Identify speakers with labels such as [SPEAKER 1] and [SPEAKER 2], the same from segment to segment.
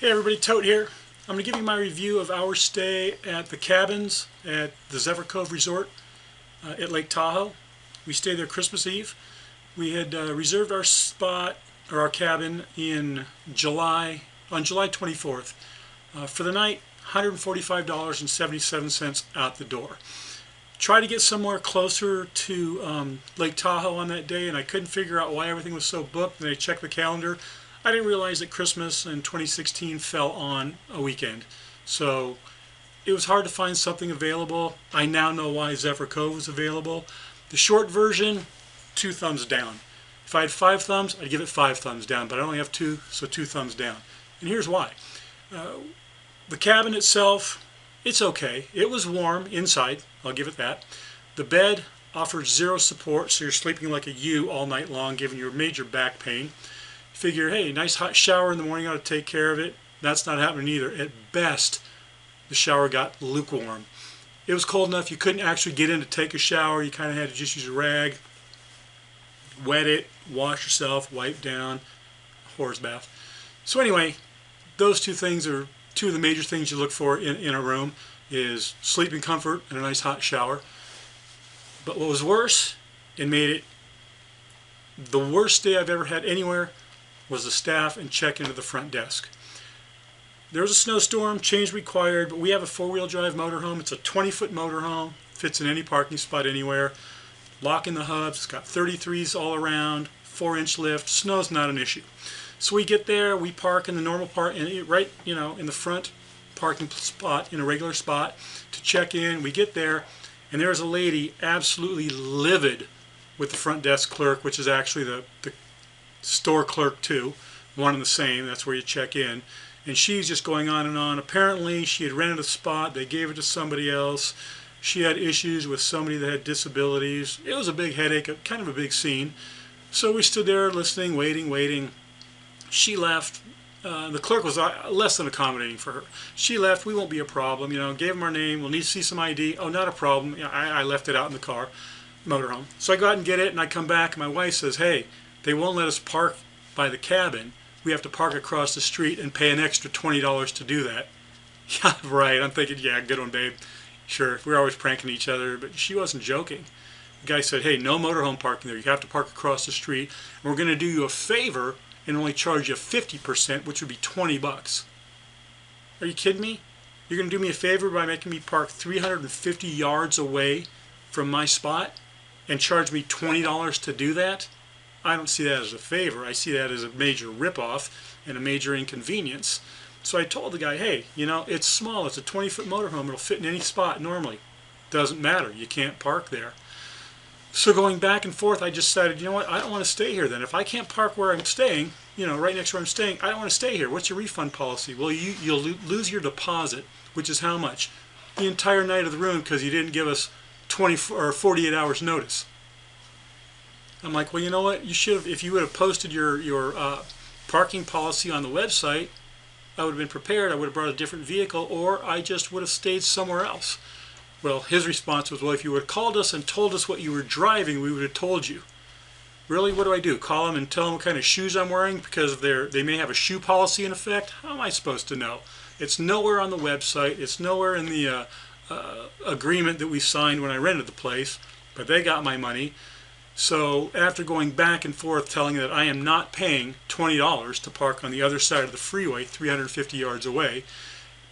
[SPEAKER 1] Hey everybody, Tote here. I'm going to give you my review of our stay at the cabins at the Zephyr Cove Resort at Lake Tahoe. We stayed there Christmas Eve. We had reserved our spot, or our cabin, on July 24th. For the night, $145.77 out the door. Tried to get somewhere closer to Lake Tahoe on that day, and I couldn't figure out why everything was so booked. And I checked the calendar. I didn't realize that Christmas in 2016 fell on a weekend. So it was hard to find something available. I now know why Zephyr Cove was available. The short version, 2 thumbs down. If I had 5 thumbs, I'd give it 5 thumbs down, but I only have 2, so 2 thumbs down. And here's why. The cabin itself, it's okay. It was warm inside, I'll give it that. The bed offers 0 support, so you're sleeping like a U all night long, giving you a major back pain. Figure, hey, nice hot shower in the morning ought to take care of it. That's not happening either. At best, the shower got lukewarm. It was cold enough you couldn't actually get in to take a shower. You kind of had to just use a rag, wet it, wash yourself, wipe down, horse bath. So anyway, those 2 things are 2 of the major things you look for in a room, is sleeping comfort and a nice hot shower. But what was worse, and made it the worst day I've ever had anywhere, was the staff and check-in to the front desk. There was a snowstorm, change required, but we have a 4-wheel drive motorhome. It's a 20-foot motorhome, fits in any parking spot anywhere. Lock in the hubs, it's got 33s all around, 4-inch lift, snow's not an issue. So we get there, we park in the normal part, right, in the front parking spot, in a regular spot, to check in. We get there, and there's a lady absolutely livid with the front desk clerk, which is actually the store clerk too, one and the same. That's where you check in. And she's just going on and on. Apparently she had rented a spot, they gave it to somebody else. She had issues with somebody that had disabilities. It was a big headache, kind of a big scene. So we stood there listening, waiting. She left. The clerk was less than accommodating for her. She left. We won't be a problem. Gave them our name. We'll need to see some ID. Oh, not a problem. I left it out in the car, motorhome. So I go out and get it, and I come back, and my wife says, hey, they won't let us park by the cabin. We have to park across the street and pay an extra $20 to do that. Yeah, right. I'm thinking, yeah, good one, babe. Sure, we're always pranking each other, but she wasn't joking. The guy said, hey, no motorhome parking there. You have to park across the street, and we're going to do you a favor and only charge you 50%, which would be 20 bucks. Are you kidding me? You're going to do me a favor by making me park 350 yards away from my spot and charge me $20 to do that? I don't see that as a favor. I see that as a major ripoff and a major inconvenience. So I told the guy, hey, it's small. It's a 20-foot motorhome. It'll fit in any spot normally. Doesn't matter. You can't park there. So going back and forth, I just decided, you know what? I don't want to stay here then. If I can't park where I'm staying, right next to where I'm staying, I don't want to stay here. What's your refund policy? Well, you'll lose your deposit, which is how much? The entire night of the room, because you didn't give us 24 or 48 hours notice. I'm like, well, you know what? You should have, if you would have posted your parking policy on the website, I would have been prepared. I would have brought a different vehicle, or I just would have stayed somewhere else. Well, his response was, well, if you would have called us and told us what you were driving, we would have told you. Really? What do? Call them and tell them what kind of shoes I'm wearing because they may have a shoe policy in effect? How am I supposed to know? It's nowhere on the website. It's nowhere in the agreement that we signed when I rented the place, but they got my money. So after going back and forth telling that I am not paying $20 to park on the other side of the freeway 350 yards away,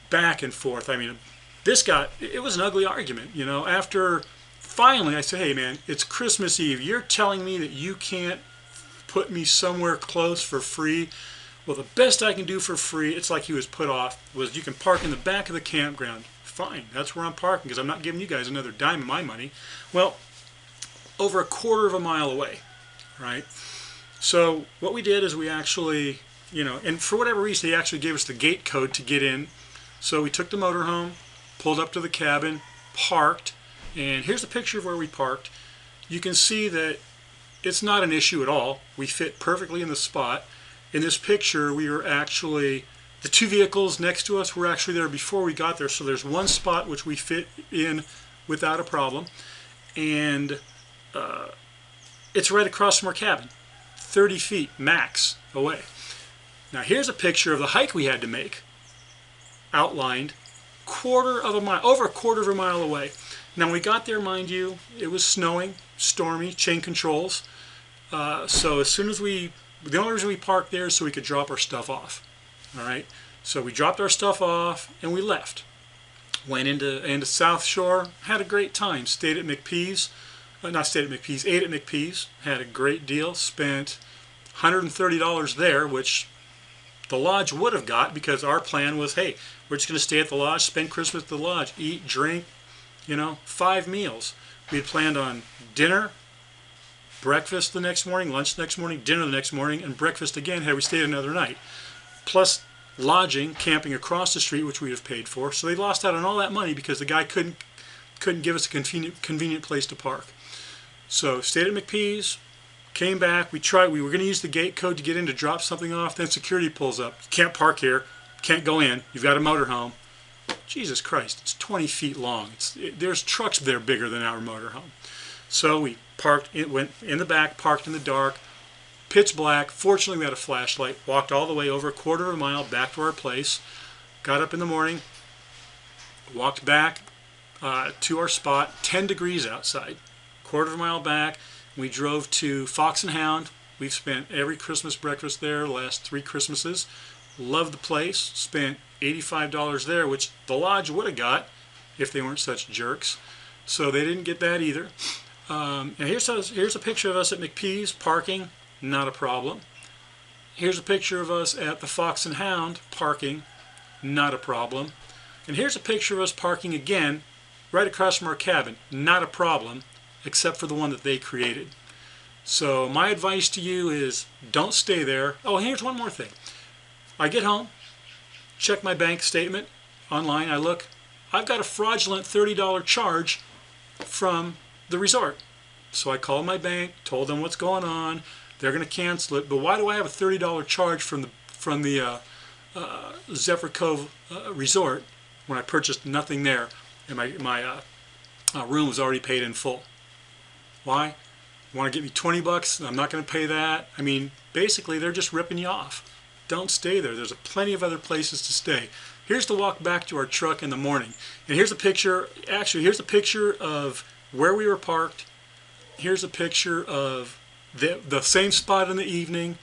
[SPEAKER 1] back and forth, I mean, it was an ugly argument. After finally I said, hey man, it's Christmas Eve. You're telling me that you can't put me somewhere close for free? Well, the best I can do for free, it's like he was put off, was you can park in the back of the campground. Fine, that's where I'm parking because I'm not giving you guys another dime of my money. Well, over a quarter of a mile away, right? So what we did is we actually, and for whatever reason, he actually gave us the gate code to get in. So we took the motorhome, pulled up to the cabin, parked, and here's a picture of where we parked. You can see that it's not an issue at all. We fit perfectly in the spot. In this picture, we were actually, the 2 vehicles next to us were actually there before we got there. So there's one spot which we fit in without a problem. And it's right across from our cabin, 30 feet max away. Now here's a picture of the hike we had to make, outlined, over a quarter of a mile away. Now when we got there, mind you, it was snowing, stormy, chain controls. So as soon as the only reason we parked there is so we could drop our stuff off. All right, so we dropped our stuff off and we left. Went into South Shore, had a great time. Stayed at McPee's, not stayed at McPee's, ate at McPee's, had a great deal. Spent $130 there, which the lodge would have got, because our plan was, hey, we're just going to stay at the lodge, spend Christmas at the lodge, eat, drink, 5 meals. We had planned on dinner, breakfast the next morning, lunch the next morning, dinner the next morning, and breakfast again had we stayed another night. Plus lodging, camping across the street, which we'd have paid for. So they lost out on all that money because the guy couldn't give us a convenient place to park. So stayed at McPee's, came back, we were going to use the gate code to get in to drop something off, then security pulls up. You can't park here, can't go in, you've got a motorhome. Jesus Christ, it's 20 feet long. There's trucks there bigger than our motorhome. So we went in the back, parked in the dark, pitch black. Fortunately, we had a flashlight. Walked all the way over a quarter of a mile back to our place. Got up in the morning, walked back to our spot. 10 degrees outside. Quarter of a mile back. We drove to Fox and Hound. We've spent every Christmas breakfast there the last 3 Christmases. Loved the place. Spent $85 there, which the lodge would have got if they weren't such jerks. So they didn't get that either. And here's a picture of us at McPee's parking. Not a problem. Here's a picture of us at the Fox and Hound parking. Not a problem. And here's a picture of us parking again right across from our cabin. Not a problem, except for the one that they created. So my advice to you is don't stay there. Oh, and here's one more thing. I get home, check my bank statement online. I look, I've got a fraudulent $30 charge from the resort. So I called my bank, told them what's going on. They're going to cancel it. But why do I have a $30 charge from the Zephyr Cove resort when I purchased nothing there and my room was already paid in full? Why? You want to give me 20 bucks? I'm not going to pay that. I mean, basically, they're just ripping you off. Don't stay there. There's plenty of other places to stay. Here's the walk back to our truck in the morning. And here's a picture, actually, here's a picture of where we were parked. Here's a picture of the same spot in the evening,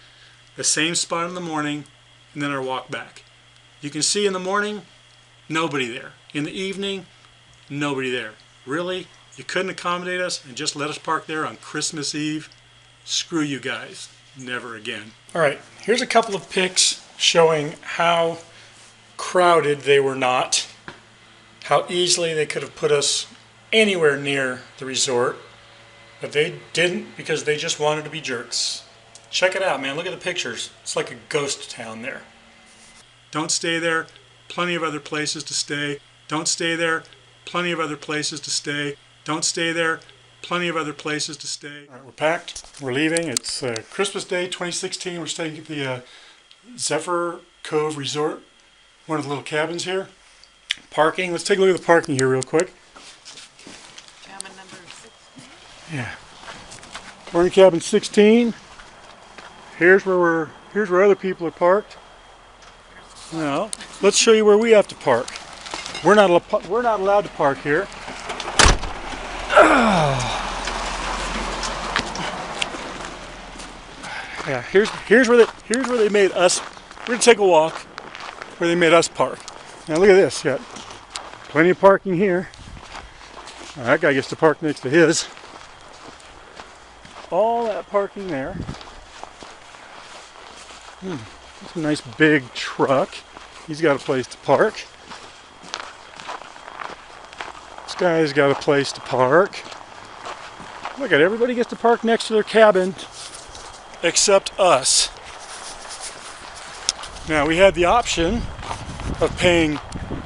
[SPEAKER 1] the same spot in the morning, and then our walk back. You can see in the morning, nobody there. In the evening, nobody there. Really? You couldn't accommodate us and just let us park there on Christmas Eve? Screw you guys. Never again. Alright, here's a couple of pics showing how crowded they were not. How easily they could have put us anywhere near the resort. But they didn't because they just wanted to be jerks. Check it out, man. Look at the pictures. It's like a ghost town there. Don't stay there. Plenty of other places to stay. Don't stay there. Plenty of other places to stay. Don't stay there. Plenty of other places to stay. All right, we're packed. We're leaving. It's Christmas Day 2016. We're staying at the Zephyr Cove Resort. One of the little cabins here. Parking. Let's take a look at the parking here real quick.
[SPEAKER 2] Cabin number 16.
[SPEAKER 1] Yeah. We're in cabin 16. Here's where other people are parked. Now, let's show you where we have to park. We're not allowed to park here. Yeah, here's where they made us. We're gonna take a walk where they made us park. Now look at this. Got plenty of parking here. Now, that guy gets to park next to his. All that parking there. That's a nice big truck. He's got a place to park. This guy's got a place to park. Look at everybody gets to park next to their cabin except us. Now we had the option of paying,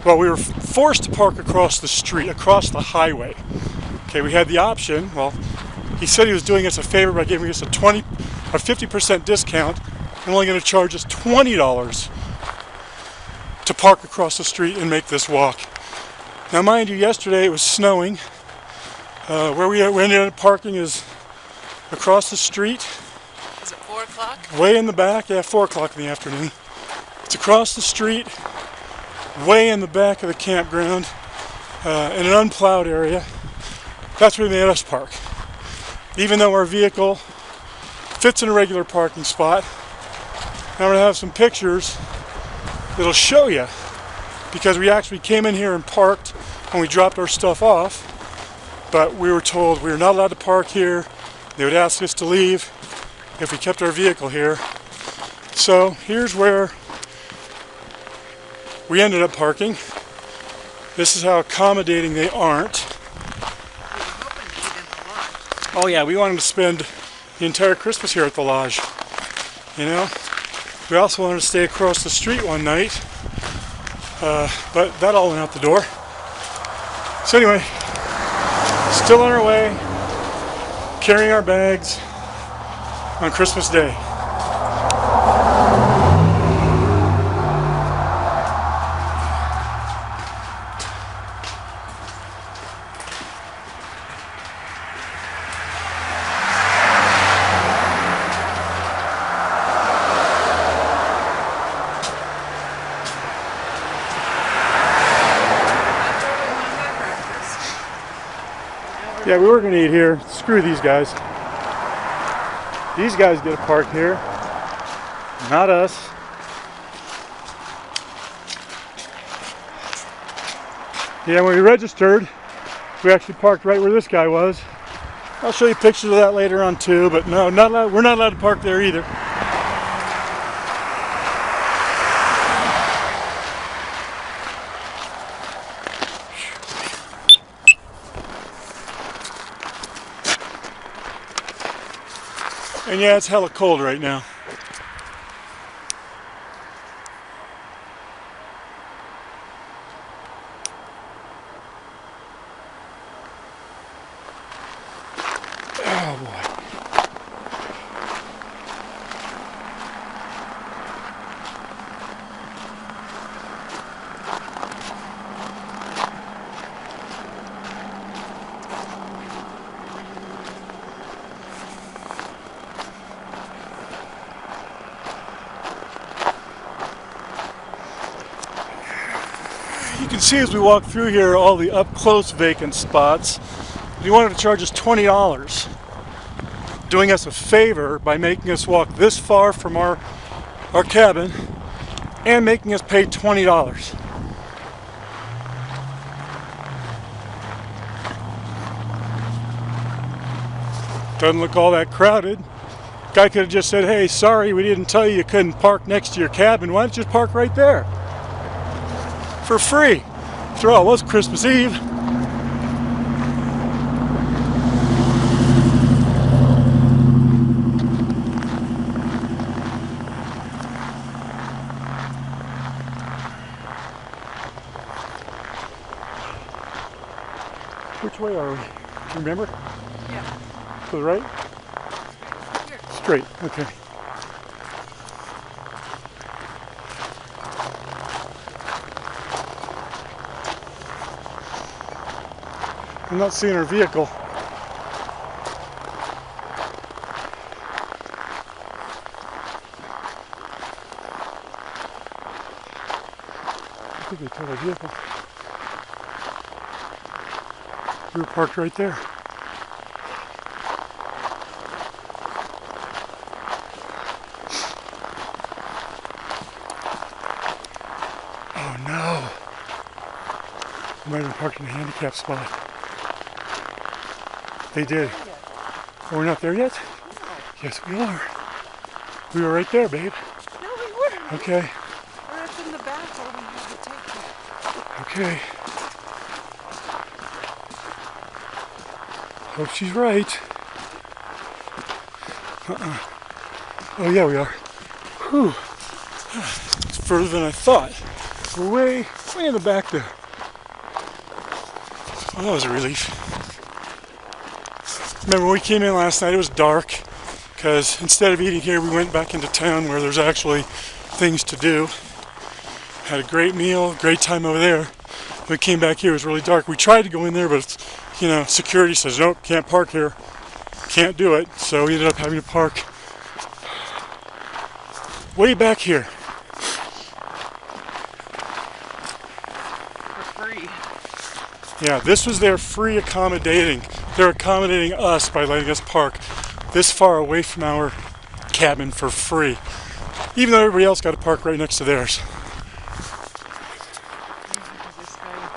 [SPEAKER 1] well, we were forced to park across the street, across the highway. Okay, we had the option, well, he said he was doing us a favor by giving us a 50% discount and only going to charge us $20 to park across the street and make this walk. Now mind you, yesterday it was snowing. Where we ended up parking is across the street.
[SPEAKER 2] Is it 4 o'clock?
[SPEAKER 1] Way in the back, yeah, 4 o'clock in the afternoon. It's across the street, way in the back of the campground, in an unplowed area. That's where they made us park. Even though our vehicle fits in a regular parking spot, I'm going to have some pictures that'll show you, because we actually came in here and parked when we dropped our stuff off, but we were told we were not allowed to park here. They would ask us to leave if we kept our vehicle here. So here's where we ended up parking. This is how accommodating they aren't. Oh yeah, we wanted to spend the entire Christmas here at the lodge. You know, we also wanted to stay across the street one night, but that all went out the door. So anyway, still on our way, carrying our bags on Christmas Day. Yeah, we were going to eat here. Screw these guys. These guys get a park here, not us. Yeah, when we registered, we actually parked right where this guy was. I'll show you pictures of that later on too, but no, not allowed, we're not allowed to park there either. And yeah, it's hella cold right now. Oh boy. You can see as we walk through here all the up-close vacant spots. He wanted to charge us $20, doing us a favor by making us walk this far from our cabin and making us pay $20. Doesn't look all that crowded. Guy could have just said, hey, sorry, we didn't tell you you couldn't park next to your cabin. Why don't you just park right there? For free. After all, it was Christmas Eve. Which way are we? Do you remember?
[SPEAKER 2] Yeah.
[SPEAKER 1] To the right?
[SPEAKER 2] Here.
[SPEAKER 1] Straight, okay. I'm not seeing our vehicle. I think they took our vehicle. We were parked right there. Oh no. We might have been parked in a handicap spot. They did. Oh, we're not there yet?
[SPEAKER 2] No.
[SPEAKER 1] Yes, we are. We were right there, babe.
[SPEAKER 2] No, we weren't.
[SPEAKER 1] Okay.
[SPEAKER 2] We're up in the back holding you to take you.
[SPEAKER 1] Okay. Hope she's right. Oh yeah, we are. Whew. It's further than I thought. We're way in the back there. Oh, that was a relief. Remember when we came in last night, it was dark, because instead of eating here, we went back into town where there's actually things to do. Had a great meal, great time over there. When we came back here, it was really dark. We tried to go in there, but it's, you know, security says, nope, can't park here. Can't do it. So we ended up having to park way back here.
[SPEAKER 2] free.
[SPEAKER 1] Yeah, this was their free accommodating. They're accommodating us by letting us park this far away from our cabin for free, even though everybody else got to park right next to theirs.
[SPEAKER 2] This guy,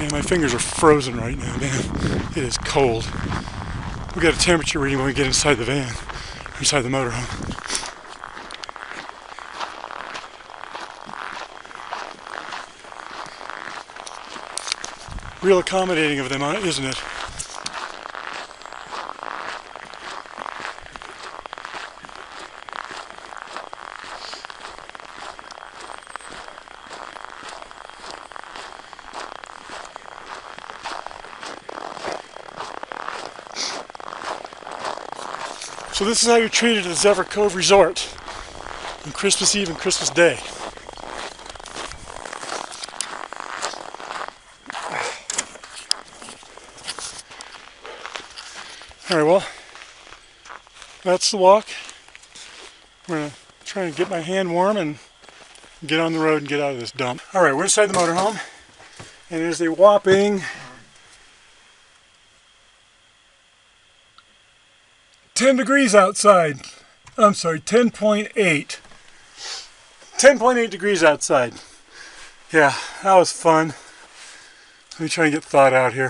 [SPEAKER 1] Man, my fingers are frozen right now, man. It is cold. We got a temperature reading when we get inside the van, inside the motorhome. Real accommodating of them, isn't it? So this is how you're treated at the Zephyr Cove Resort on Christmas Eve and Christmas Day. Alright, well, that's the walk. I'm going to try and get my hand warm and get on the road and get out of this dump. Alright, we're inside the motorhome, and it is a whopping 10 degrees outside. I'm sorry, 10.8. 10.8 degrees outside. Yeah, that was fun. Let me try and get thawed out here.